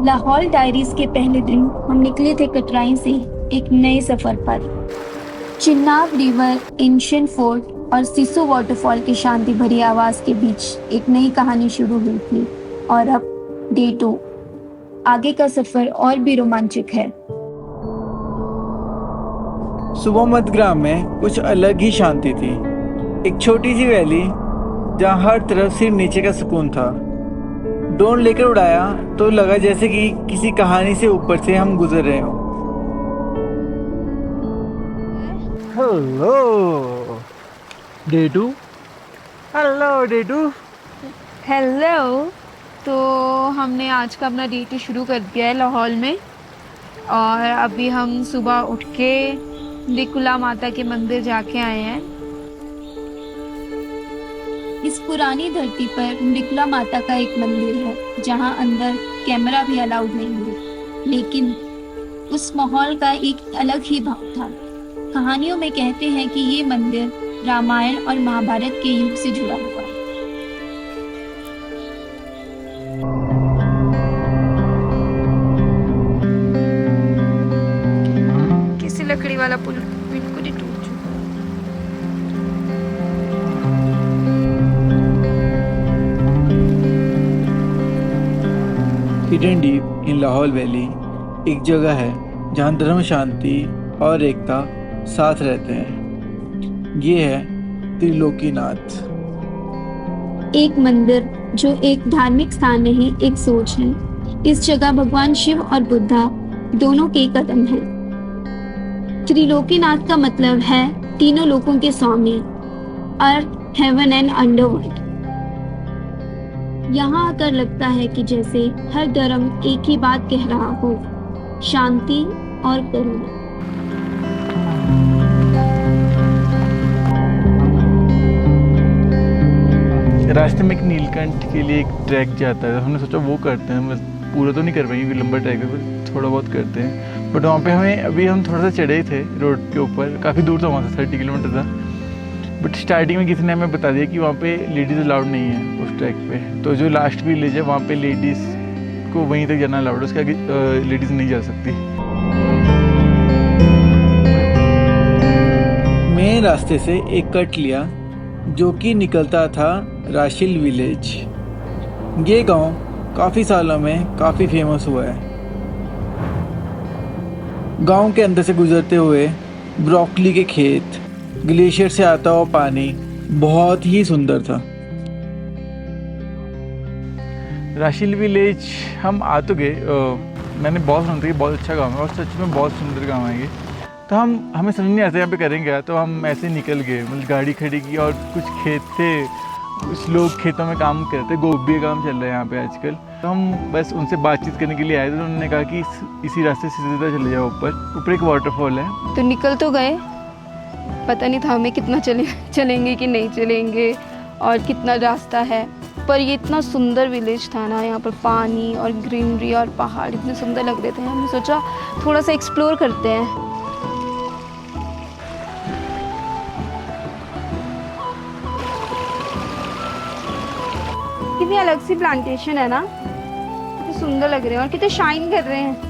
Lahaul diaries के पहले दिन हम निकले थे कटराई से एक नए सफर पर। चिनाब रिवर, एंशियंट फोर्ट और सिसु वाटरफॉल की शांति भरी आवाज के बीच एक नई कहानी शुरू हुई थी। और अब डे 2, आगे का सफर और भी रोमांचक है। सुबह मध्य में कुछ अलग ही शांति थी। एक छोटी सी वैली जहाँ हर तरफ सिर्फ नीचे का सुकून था। ड्रोन लेकर उड़ाया तो लगा जैसे कि किसी कहानी से ऊपर से हम गुजर रहे हों। Hello day 2। Hello day 2। Hello. तो हमने आज का अपना डे 2 शुरू कर दिया है लाहौल में। और अभी हम सुबह उठ के निकुला माता के मंदिर जाके आए हैं। इस पुरानी धरती पर निकुला माता का एक मंदिर है जहां अंदर कैमरा भी अलाउड नहीं है, लेकिन उस माहौल का एक अलग ही भाव था। कहानियों में कहते हैं कि ये मंदिर रामायण और महाभारत के युग से जुड़ा हुआ है। किसी लकड़ी वाला पुल बिल्कुल ही टूट चुका है। Hidden deep in Lahaul valley एक जगह है जहाँ धर्म, शांति और एकता साथ रहते हैं। ये है त्रिलोकीनाथ। एक मंदिर जो एक धार्मिक स्थान नहीं, एक सोच है। इस जगह भगवान शिव और बुद्धा दोनों के कदम हैं। त्रिलोकीनाथ का मतलब है तीनों लोकों के स्वामी, अर्थ, हेवन एंड अंडरवर्ल्ड। यहाँ आकर लगता है कि जैसे हर धर्म एक ही बात कह रहा हो, शांति और करुणा। रास्ते में एक नीलकंठ के लिए एक ट्रैक जाता है। हमने सोचा वो करते हैं, बस पूरा तो नहीं कर पाएंगे, लंबा ट्रैक है, पर थोड़ा बहुत करते हैं। बट वहाँ पे हम थोड़ा सा चढ़े ही थे रोड के ऊपर, काफ़ी दूर था वहाँ से, 30 किलोमीटर था। बट स्टार्टिंग में किसी ने हमें बता दिया कि वहाँ पे लेडीज़ अलाउड नहीं है उस ट्रैक पे। तो जो लास्ट विलेज है वहाँ पे लेडीज़ को वहीं तक जाना अलाउड है, उसके आगे लेडीज़ नहीं जा सकती। मेन रास्ते से एक कट लिया जो कि निकलता था राशिल विलेज। ये गांव काफ़ी सालों में काफ़ी फेमस हुआ है। गांव के अंदर से गुजरते हुए ब्रोकली के खेत, ग्लेशियर से आता हुआ पानी बहुत ही सुंदर था। राशिल विलेज हम आ तो गए। मैंने बहुत सुना था कि बहुत अच्छा गांव है और सच में बहुत सुंदर गांव है ये। तो हमें समझ नहीं आता यहाँ पे करेंगे, तो हम ऐसे निकल गए। मतलब गाड़ी खड़ी की और कुछ खेत थे, कुछ लोग खेतों में काम करते, गोभी का काम चल रहा है यहाँ पे आजकल। तो हम बस उनसे बातचीत करने के लिए आए थे। तो उन्होंने कहा कि इसी रास्ते से सीधा चले जाओ, ऊपर एक वाटरफॉल है। तो निकल तो गए, पता नहीं था हमें कितना चलेंगे कि नहीं चलेंगे और कितना रास्ता है। पर ये इतना सुंदर विलेज था ना, यहाँ पर पानी और ग्रीनरी और पहाड़ इतने सुंदर लग रहे थे। हमने सोचा थोड़ा सा एक्सप्लोर करते हैं। कितनी अलग सी प्लांटेशन है ना, कितने सुंदर लग रहे हैं और कितने शाइन कर रहे हैं।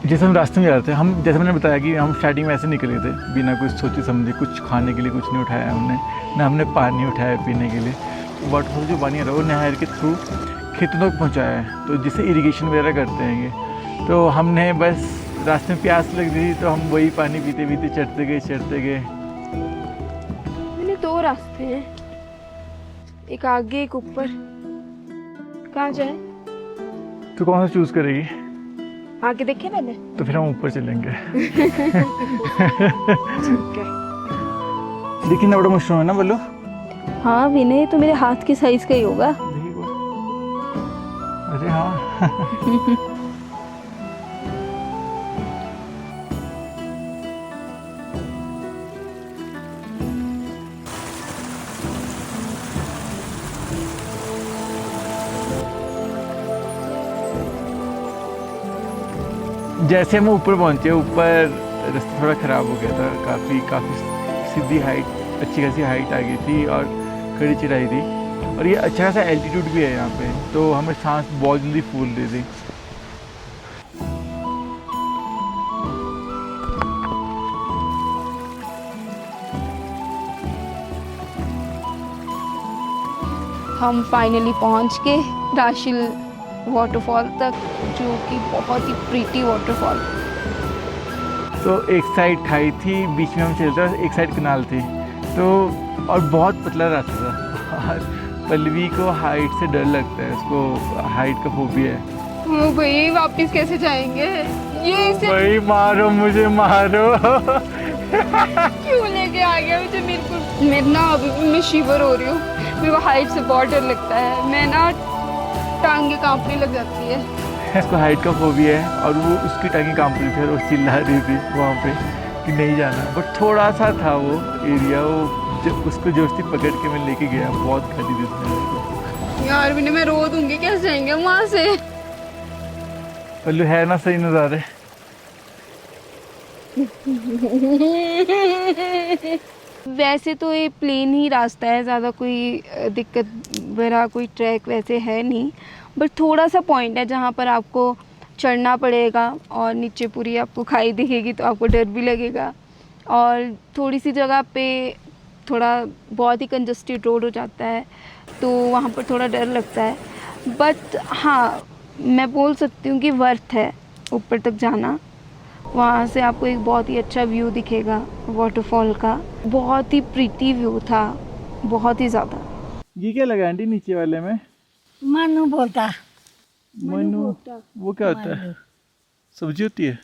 जैसे हम रास्ते में जा रहे थे, हम जैसे मैंने बताया कि हम स्टार्टिंग में ऐसे निकले थे, बिना कुछ सोचे समझे, कुछ खाने के लिए कुछ नहीं उठाया हमने, ना हमने पानी उठाया पीने के लिए। वाटरफॉल जो पानी आ रहा है वो नहर के थ्रू खेतों तक पहुँचाया है, तो जिससे इरिगेशन वगैरह करते हैं ये। तो हमने बस रास्ते में प्यास लग रही थी तो हम वही पानी पीते पीते चढ़ते गए। दो रास्ते हैं, एक आगे एक ऊपर। कहाँ जाए? तो कौन सा चूज करेगी? आगे देखे मैंने। तो फिर हम ऊपर चलेंगे। ठीक है। लेकिन ना बड़ा मशरूम है ना, बोलो। हाँ विनय, तो मेरे हाथ की साइज का ही होगा। अरे हाँ। जैसे हम ऊपर पहुंचे, ऊपर रास्ता थोड़ा ख़राब हो गया था, काफ़ी सीधी हाइट, अच्छी खासी हाइट आ गई थी और कड़ी चढ़ाई थी। और ये अच्छा खासा एल्टीट्यूड भी है यहाँ पे, तो हमें सांस बहुत जल्दी फूल दे दी। हम फाइनली पहुंच गए राशिल वाटरफॉल तक, जो कि बहुत ही प्रीटी वाटरफॉल। तो एक साइड खाई थी, बीच में हम चलते थे, एक साइड कनाल थी, तो और बहुत पतला रास्ता था। और पल्लवी को हाइट से डर लगता है, उसको हाइट का फोबिया है। ओ भाई वापस कैसे जाएंगे? ये इसे भाई मारो मुझे, मारो। क्यों लेके आ गया मुझे? मेरे ना अभी भी मैं शिवर हो रही हूँ, मेरे को हाइट से बहुत डर लगता है, मैं ना टांगे कांपने लग जाती है। उसको हाइट का फोबिया है और वो उसकी टांगे कांप रही थी और वो चिल्ला रही थी वहाँ पे कि नहीं जाना। बट थोड़ा सा था वो एरिया, वो जब उसको जोस्ती पकड़ के मैं लेके गया, बहुत गाली दी उसने यार भी मैं रो दूंगी, कैसे जाएंगे वहाँ से? पल्लू है ना सही नज़ारे। वैसे तो ये प्लेन ही रास्ता है, ज़्यादा कोई दिक्कत भरा कोई ट्रैक वैसे है नहीं, बट थोड़ा सा पॉइंट है जहाँ पर आपको चढ़ना पड़ेगा और नीचे पूरी आपको खाई दिखेगी, तो आपको डर भी लगेगा। और थोड़ी सी जगह पे थोड़ा बहुत ही कंजस्टेड रोड हो जाता है, तो वहाँ पर थोड़ा डर लगता है। बट हाँ, मैं बोल सकती हूँ कि वर्थ है ऊपर तक जाना। वहाँ से आपको एक बहुत ही अच्छा व्यू दिखेगा वाटरफॉल का, बहुत ही प्रीटी व्यू था, बहुत ही ज़्यादा। ये क्या लगा आंटी नीचे वाले में? मनु बोलता। मनु, वो क्या होता है? सब्जी होती है?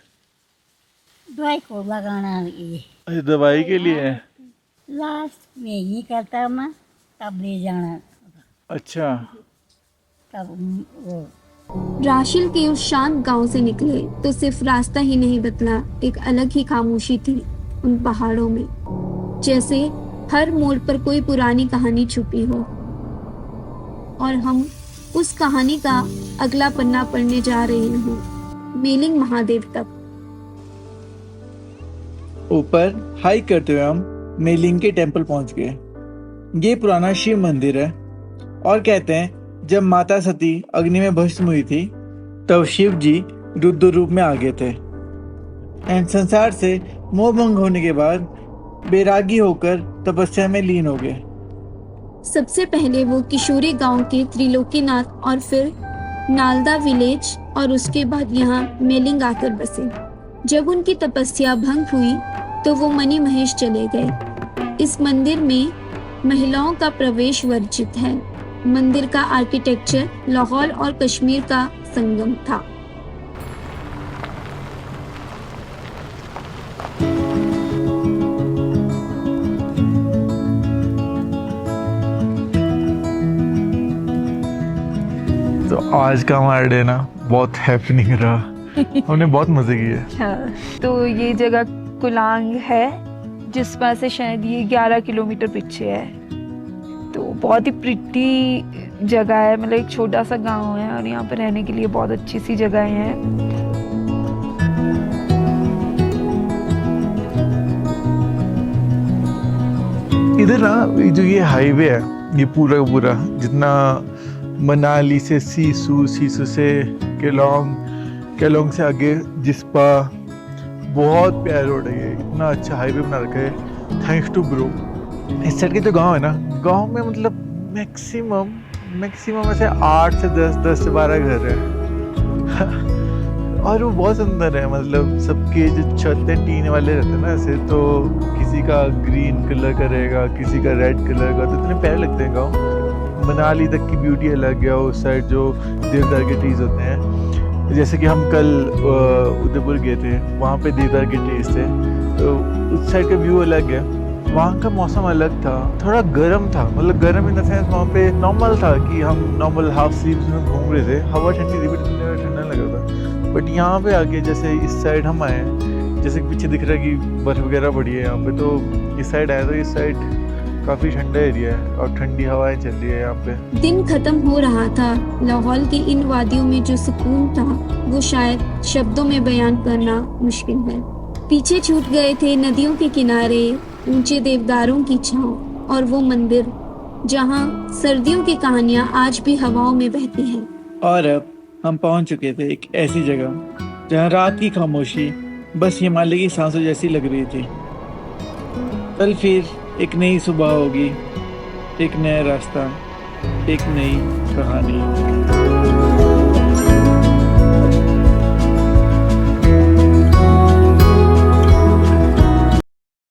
दवाई को लगाना ये अच्छा, दवाई के लिए है। लास्ट में ही करता मैं, तब ले जाना। अच्छा, तब वो राशिल के उस शांत गांव से निकले तो सिर्फ रास्ता ही नहीं बदला, एक अलग ही खामोशी थी उन पहाड़ों में, जैसे हर मोड़ पर कोई पुरानी कहानी छुपी हो। और हम उस कहानी का अगला पन्ना पढ़ने जा रहे हैं, मेलिंग महादेव तक। ऊपर हाइक करते हुए हम मेलिंग के टेंपल पहुंच गए। ये पुराना शिव मंदिर है और कहते हैं जब माता सती अग्नि में भस्म हुई थी तब शिव जी रुद्र रूप में आ गए थे एंड संसार से मोह भंग होने के बाद बैरागी होकर तपस्या में लीन हो गए। सबसे पहले वो किशोरी गांव के त्रिलोकीनाथ और फिर नालदा विलेज और उसके बाद यहाँ मेलिंग आकर बसे। जब उनकी तपस्या भंग हुई तो वो मणि महेश चले गए। इस मंदिर में महिलाओं का प्रवेश वर्जित है। मंदिर का आर्किटेक्चर लाहौर और कश्मीर का संगम था। तो आज का हमारा डे ना बहुत हैपनिंग रहा। हमने बहुत मजे किए। हाँ, तो ये जगह कुलांग है, जिस पास से शायद ये 11 किलोमीटर पीछे है। तो बहुत ही प्रिटी जगह है, मतलब एक छोटा सा गांव है और यहाँ पर रहने के लिए बहुत अच्छी सी जगह हैं। इधर ना जो ये हाईवे है, ये पूरा का पूरा जितना मनाली से सीसू, सीसू से केलोंग, केलोंग से आगे जिस्पा, बहुत प्यारा रोड है ये, इतना अच्छा हाईवे बना रखा है, थैंक्स टू ब्रो। इस साइड के जो गांव है ना, गांव में मतलब मैक्सिमम ऐसे 8 से 10 से 12 घर है। और वो बहुत सुंदर है, मतलब सबके जो छत है टीन वाले रहते हैं ना ऐसे, तो किसी का ग्रीन कलर का रहेगा, किसी का रेड कलर का, तो इतने प्यारे लगते हैं गाँव। मनाली तक की ब्यूटी अलग है, उस साइड जो देवदार के ट्रीज होते हैं, जैसे कि हम कल उदयपुर गए थे, वहाँ पे देवदार के ट्रीज थे, तो उस साइड का व्यू अलग है। वहाँ का मौसम अलग था, थोड़ा गर्म था, मतलब गर्म इन द सेंस वहाँ पे नॉर्मल था कि हम नॉर्मल हाफ स्लीव्स में घूम रहे थे, हवा ठंडी थी बट ठंडा लग रहा था। बट यहाँ पे आके जैसे इस साइड हम आए, जैसे पीछे दिख रहा है कि बर्फ़ वगैरह पड़ी है यहाँ पे, तो इस साइड आए तो इस साइड काफ़ी ठंडा एरिया है और ठंडी हवाएं चल रही है यहाँ पे। दिन खत्म हो रहा था। लाहौल की इन वादियों में जो सुकून था वो शायद शब्दों में बयान करना मुश्किल है। पीछे छूट गए थे नदियों के किनारे, ऊंचे देवदारों की छांव और वो मंदिर जहां सर्दियों की कहानियां आज भी हवाओं में बहती हैं। और अब हम पहुंच चुके थे एक ऐसी जगह जहां रात की खामोशी बस हिमालय की सांसों जैसी लग रही थी। कल फिर एक नई सुबह होगी, एक नया रास्ता, एक नई कहानी।